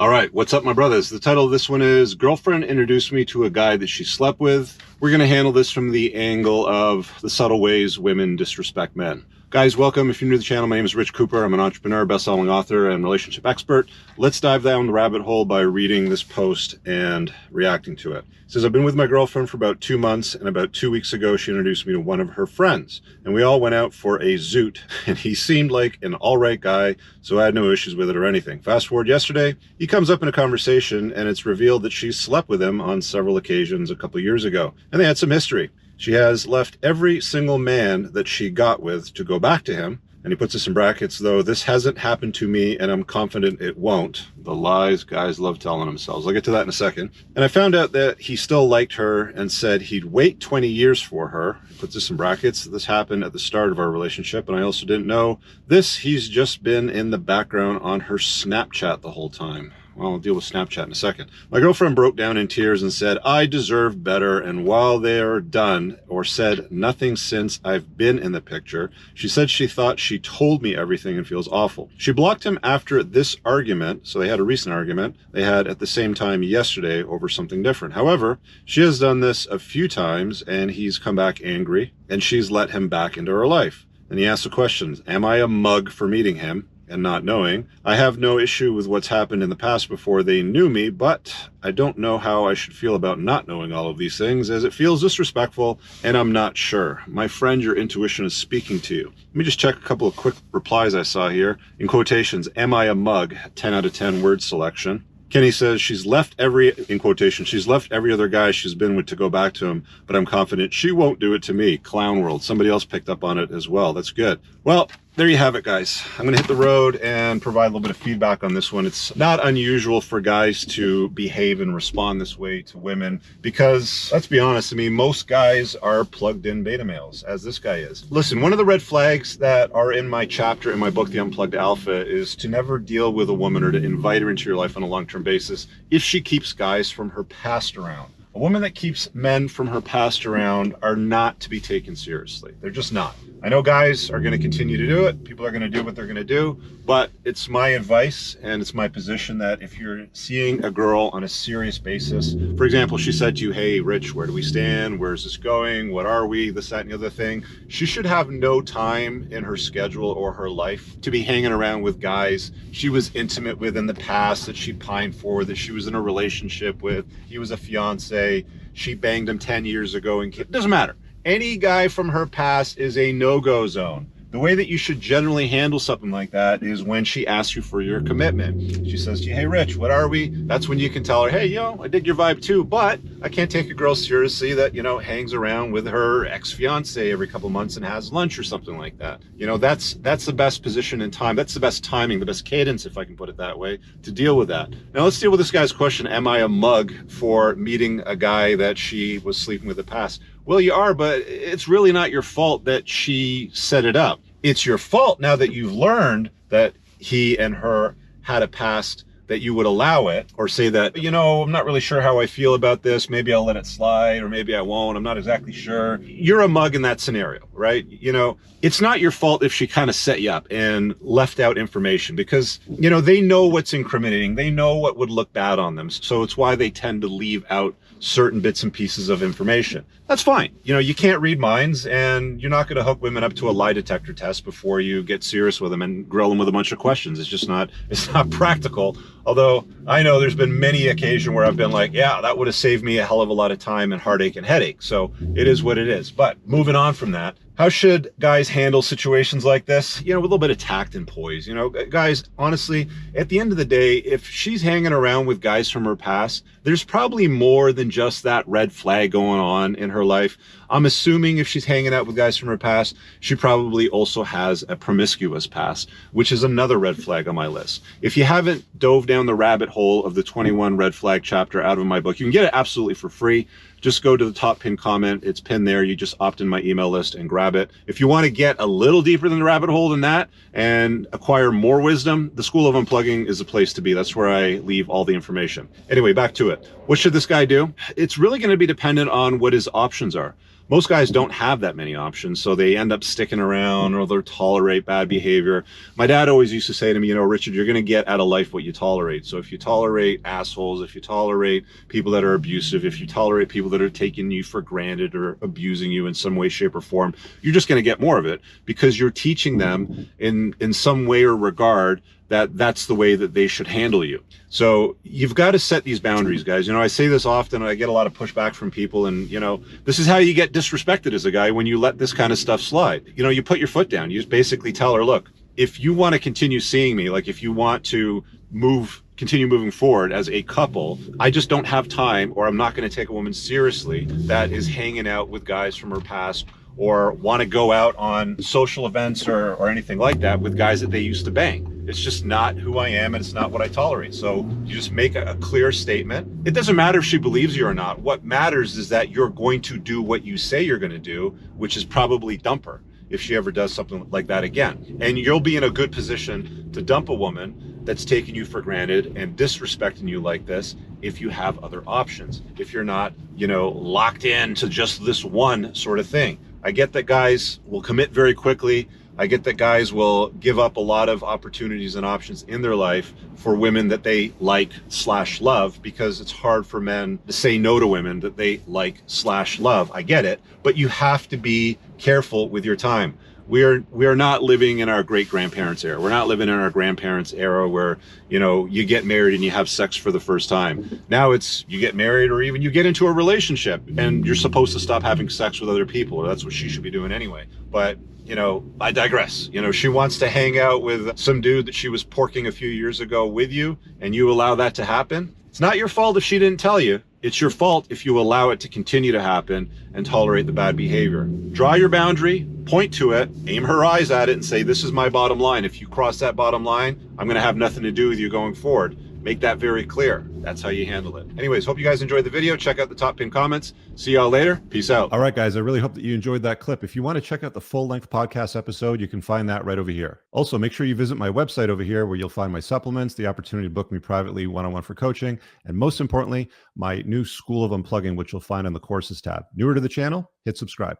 All right, what's up, my brothers? The title of this one is Girlfriend Introduced Me to a Guy That She Slept With. We're going to handle this from the angle of the subtle ways women disrespect men. Guys, welcome. If you're new to the channel, my name is Rich Cooper. I'm an entrepreneur, best-selling author, and relationship expert. Let's dive down the rabbit hole by reading this post and reacting to it. It says, I've been with my girlfriend for about 2 months, and about 2 weeks ago, she introduced me to one of her friends. And we all went out for a zoot, and he seemed like an all-right guy, so I had no issues with it or anything. Fast forward yesterday, he comes up in a conversation, and it's revealed that she slept with him on several occasions a couple years ago, and they had some history. She has left every single man that she got with to go back to him. And he puts this in brackets, though this hasn't happened to me and I'm confident it won't. The lies guys love telling themselves. I'll get to that in a second. And I found out that he still liked her and said he'd wait 20 years for her. He puts this in brackets. This happened at the start of our relationship. And I also didn't know this. He's just been in the background on her Snapchat the whole time. Well, I'll deal with Snapchat in a second. My girlfriend broke down in tears and said, I deserve better. And while they're done, or said nothing since I've been in the picture, she said she thought she told me everything and feels awful. She blocked him after this argument. So they had a recent argument they had at the same time yesterday over something different. However, she has done this a few times and he's come back angry and she's let him back into her life. And he asks the questions, am I a mug for meeting him and not knowing? I have no issue with what's happened in the past before they knew me, but I don't know how I should feel about not knowing all of these things, as it feels disrespectful and I'm not sure. My friend, your intuition is speaking to you. Let me just check a couple of quick replies I saw here. In quotations, am I a mug? 10 out of 10 word selection. Kenny says she's left in quotation, she's left every other guy she's been with to go back to him, but I'm confident she won't do it to me. Clown world. Somebody else picked up on it as well. That's good. Well, there you have it, guys. I'm going to hit the road and provide a little bit of feedback on this one. It's not unusual for guys to behave and respond this way to women because, let's be honest, I mean, most guys are plugged in beta males, as this guy is. Listen, one of the red flags that are in my chapter in my book, The Unplugged Alpha, is to never deal with a woman or to invite her into your life on a long-term basis if she keeps guys from her past around. A woman that keeps men from her past around are not to be taken seriously. They're just not. I know guys are going to continue to do it. People are going to do what they're going to do. But it's my advice and it's my position that if you're seeing a girl on a serious basis, for example, she said to you, hey, Rich, where do we stand? Where's this going? What are we? This, that, and the other thing. She should have no time in her schedule or her life to be hanging around with guys she was intimate with in the past, that she pined for, that she was in a relationship with. He was a fiance. She banged him 10 years ago. And it doesn't matter. Any guy from her past is a no-go zone. The way that you should generally handle something like that is when she asks you for your commitment. She says to you, hey, Rich, what are we? That's when you can tell her, hey, yo, I dig your vibe too, but I can't take a girl seriously that, hangs around with her ex-fiance every couple months and has lunch or something like that. That's the best position in time. That's the best timing, the best cadence, if I can put it that way, to deal with that. Now, let's deal with this guy's question, am I a mug for meeting a guy that she was sleeping with in the past? Well, you are, but it's really not your fault that she set it up. It's your fault now that you've learned that he and her had a past that you would allow it, or say that, I'm not really sure how I feel about this. Maybe I'll let it slide, or maybe I won't. I'm not exactly sure. You're a mug in that scenario, right? It's not your fault if she kind of set you up and left out information because, they know what's incriminating. They know what would look bad on them. So it's why they tend to leave out certain bits and pieces of information. That's fine. You can't read minds and you're not going to hook women up to a lie detector test before you get serious with them and grill them with a bunch of questions. It's not practical. Although I know there's been many occasions where I've been like, yeah, that would have saved me a hell of a lot of time and heartache and headache. So it is what it is. But moving on from that, how should guys handle situations like this? With a little bit of tact and poise. Guys, honestly, at the end of the day, if she's hanging around with guys from her past, there's probably more than just that red flag going on in her life. I'm assuming if she's hanging out with guys from her past, she probably also has a promiscuous past, which is another red flag on my list. If you haven't dove down the rabbit hole of the 21 red flag chapter out of my book, you can get it absolutely for free. Just go to the top pinned comment. It's pinned there. You just opt in my email list and grab it. If you want to get a little deeper than the rabbit hole than that and acquire more wisdom, the School of Unplugging is the place to be. That's where I leave all the information. Anyway, back to it. What should this guy do? It's really going to be dependent on what his options are. Most guys don't have that many options, so they end up sticking around or they'll tolerate bad behavior. My dad always used to say to me, Richard, you're going to get out of life what you tolerate. So if you tolerate assholes, if you tolerate people that are abusive, if you tolerate people that are taking you for granted or abusing you in some way, shape, or form, you're just going to get more of it because you're teaching them in some way or regard that that's the way that they should handle you. So you've got to set these boundaries, guys. I say this often, and I get a lot of pushback from people, and this is how you get disrespected as a guy when you let this kind of stuff slide. You put your foot down. You just basically tell her, look, if you want to continue seeing me, like if you want to continue moving forward as a couple, I just don't have time, or I'm not going to take a woman seriously that is hanging out with guys from her past or want to go out on social events or anything like that with guys that they used to bang. It's just not who I am, and it's not what I tolerate. So you just make a clear statement. It doesn't matter if she believes you or not. What matters is that you're going to do what you say you're going to do, which is probably dump her if she ever does something like that again. And you'll be in a good position to dump a woman that's taking you for granted and disrespecting you like this if you have other options, if you're not, locked in to just this one sort of thing. I get that guys will commit very quickly. I get that guys will give up a lot of opportunities and options in their life for women that they like/love, because it's hard for men to say no to women that they like/love. I get it, but you have to be careful with your time. We are not living in our great-grandparents' era. We're not living in our grandparents' era where, you get married and you have sex for the first time. Now it's you get married or even you get into a relationship and you're supposed to stop having sex with other people, or that's what she should be doing anyway. But I digress. She wants to hang out with some dude that she was porking a few years ago with you, and you allow that to happen. It's not your fault if she didn't tell you. It's your fault if you allow it to continue to happen and tolerate the bad behavior. Draw your boundary, point to it, aim her eyes at it, and say, this is my bottom line. If you cross that bottom line, I'm going to have nothing to do with you going forward. Make that very clear. That's how you handle it. Anyways, hope you guys enjoyed the video. Check out the top pinned comments. See y'all later. Peace out. All right, guys, I really hope that you enjoyed that clip. If you want to check out the full-length podcast episode, you can find that right over here. Also, make sure you visit my website over here where you'll find my supplements, the opportunity to book me privately one-on-one for coaching, and most importantly, my new School of Unplugging, which you'll find on the courses tab. Newer to the channel? Hit subscribe.